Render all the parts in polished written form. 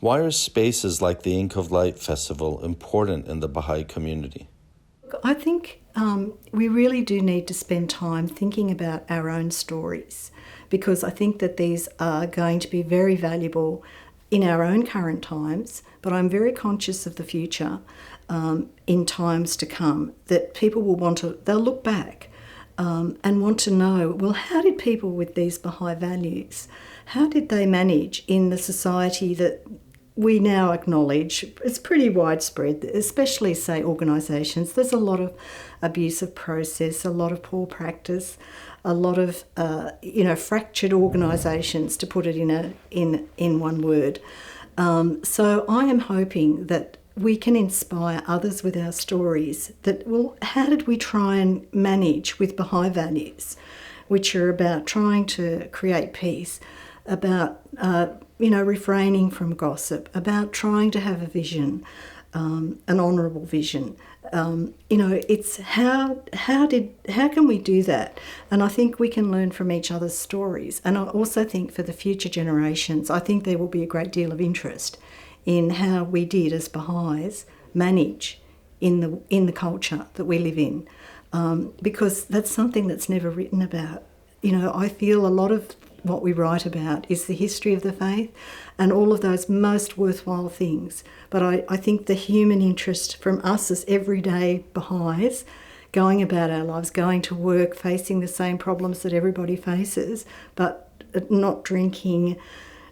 Why are spaces like the Ink of Light Festival important in the Baha'i community? I think we really do need to spend time thinking about our own stories, because I think that these are going to be very valuable in our own current times, but I'm very conscious of the future in times to come, that people will they'll look back and want to know, well, how did people with these Baha'i values, how did they manage in the society that we now acknowledge it's pretty widespread, especially, say, organisations. There's a lot of abusive process, a lot of poor practice, a lot of fractured organisations, to put it in one word. So I am hoping that we can inspire others with our stories. That, well, how did we try and manage with Baha'i values, which are about trying to create peace, about refraining from gossip, about trying to have a vision, an honourable vision. It's how can we do that? And I think we can learn from each other's stories. And I also think for the future generations, I think there will be a great deal of interest in how we did as Baha'is manage in the culture that we live in, because that's something that's never written about. I feel a lot of what we write about is the history of the faith and all of those most worthwhile things. But I think the human interest from us as everyday Baha'is, going about our lives, going to work, facing the same problems that everybody faces, but not drinking,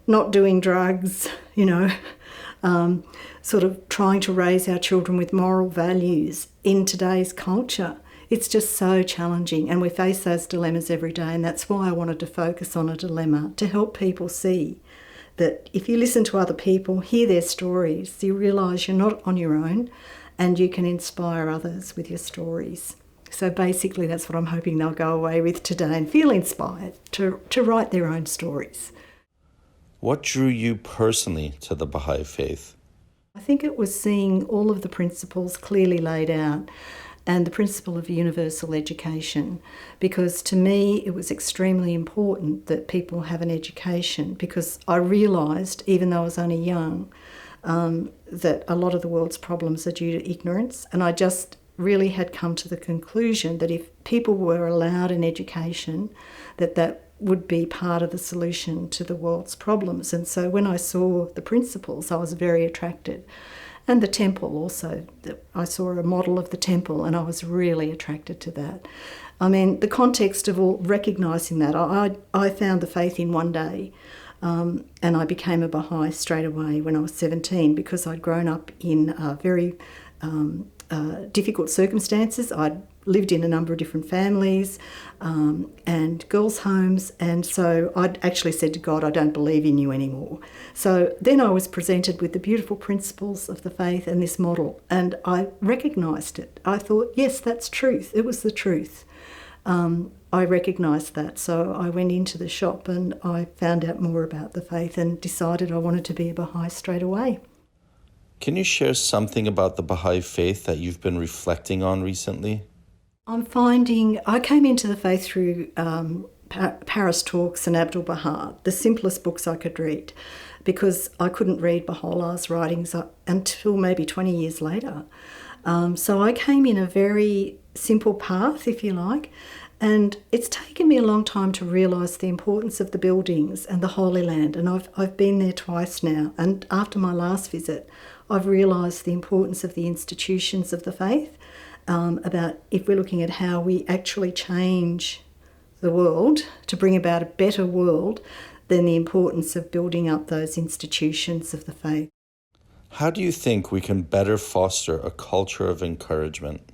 not doing drugs, sort of trying to raise our children with moral values in today's culture. It's just so challenging, and we face those dilemmas every day, and that's why I wanted to focus on a dilemma, to help people see that if you listen to other people, hear their stories, you realise you're not on your own and you can inspire others with your stories. So basically that's what I'm hoping they'll go away with today and feel inspired to write their own stories. What drew you personally to the Baha'i Faith? I think it was seeing all of the principles clearly laid out, and the principle of universal education, because to me it was extremely important that people have an education, because I realised, even though I was only young, that a lot of the world's problems are due to ignorance, and I just really had come to the conclusion that if people were allowed an education, that would be part of the solution to the world's problems. And so when I saw the principles, I was very attracted. And the temple also, I saw a model of the temple and I was really attracted to that. I mean, the context of all recognising that, I found the faith in one day, and I became a Baha'i straight away when I was 17, because I'd grown up in very difficult circumstances. I'd lived in a number of different families and girls' homes, and so I'd actually said to God, I don't believe in you anymore. So then I was presented with the beautiful principles of the faith and this model, and I recognised it. I thought, yes, that's truth. It was the truth. I recognised that, so I went into the shop and I found out more about the faith and decided I wanted to be a Baha'i straight away. Can you share something about the Baha'i Faith that you've been reflecting on recently? I'm finding, I came into the faith through Paris Talks and Abdul Baha, the simplest books I could read, because I couldn't read Baha'u'llah's writings until maybe 20 years later. So I came in a very simple path, if you like, and it's taken me a long time to realise the importance of the buildings and the Holy Land, and I've been there twice now, and after my last visit I've realised the importance of the institutions of the faith, about if we're looking at how we actually change the world to bring about a better world, then the importance of building up those institutions of the faith. How do you think we can better foster a culture of encouragement?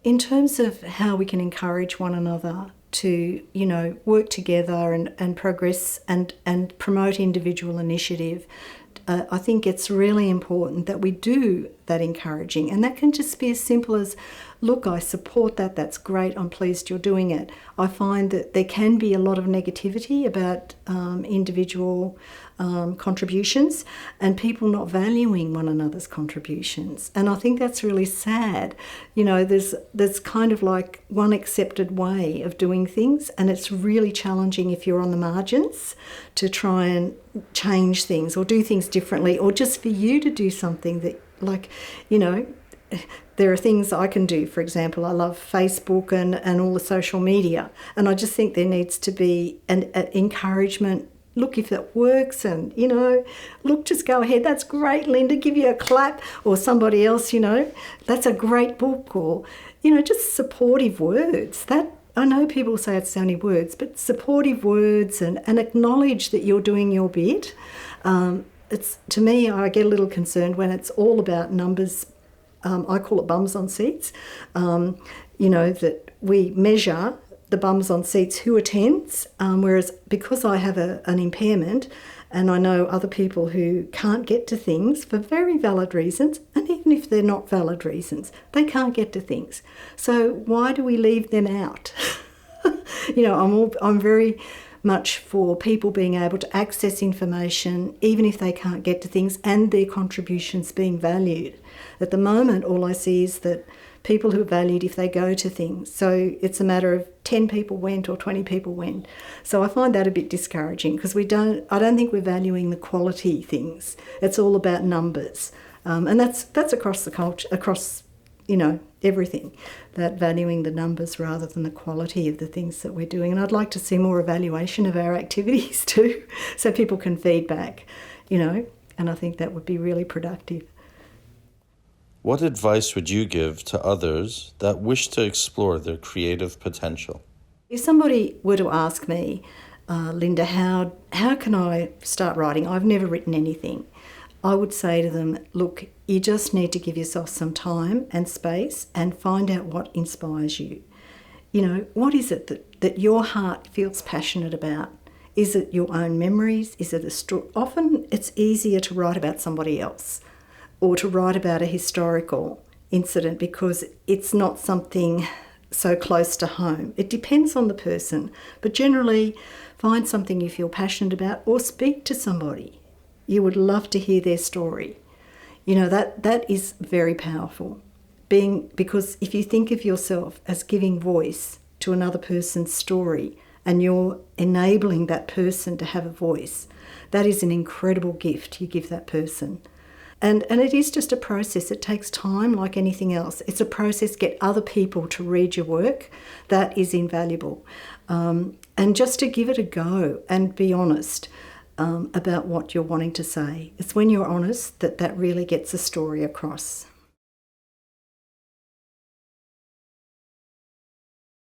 In terms of how we can encourage one another to, work together and progress and promote individual initiative, I think it's really important that we do that encouraging, and that can just be as simple as look, I support that, that's great, I'm pleased you're doing it. I find that there can be a lot of negativity about individual contributions and people not valuing one another's contributions. And I think that's really sad. You know, there's kind of like one accepted way of doing things, and it's really challenging if you're on the margins to try and change things or do things differently, or just for you to do something that, like, you know, there are things I can do. For example, I love Facebook and all the social media, and I just think there needs to be an encouragement. Look, if it works, and, you know, look, just go ahead. That's great, Linda, give you a clap. Or somebody else, you know, that's a great book. Or, you know, just supportive words. That, I know people say it's only words, but supportive words and acknowledge that you're doing your bit. It's, to me, I get a little concerned when it's all about numbers. I call it bums on seats. You know, that we measure the bums on seats who attends, whereas because I have an impairment and I know other people who can't get to things for very valid reasons, and even if they're not valid reasons, they can't get to things. So why do we leave them out? You know, I'm very much for people being able to access information even if they can't get to things, and their contributions being valued. At the moment, all I see is that people who are valued if they go to things. So it's a matter of 10 people went or 20 people went. So I find that a bit discouraging, because I don't think we're valuing the quality things. It's all about numbers. And that's across the culture, across, you know, everything, that valuing the numbers rather than the quality of the things that we're doing. And I'd like to see more evaluation of our activities too, so people can feedback, you know, and I think that would be really productive. What advice would you give to others that wish to explore their creative potential? If somebody were to ask me, Linda, how can I start writing? I've never written anything. I would say to them, look, you just need to give yourself some time and space and find out what inspires you. You know, what is it that your heart feels passionate about? Is it your own memories? Is it a story? Often it's easier to write about somebody else, or to write about a historical incident, because it's not something so close to home. It depends on the person, but generally find something you feel passionate about, or speak to somebody. You would love to hear their story. You know, that is very powerful. Because if you think of yourself as giving voice to another person's story, and you're enabling that person to have a voice, that is an incredible gift you give that person. And it is just a process. It takes time, like anything else. It's a process. Get other people to read your work. That is invaluable. And just to give it a go and be honest about what you're wanting to say. It's when you're honest that really gets a story across.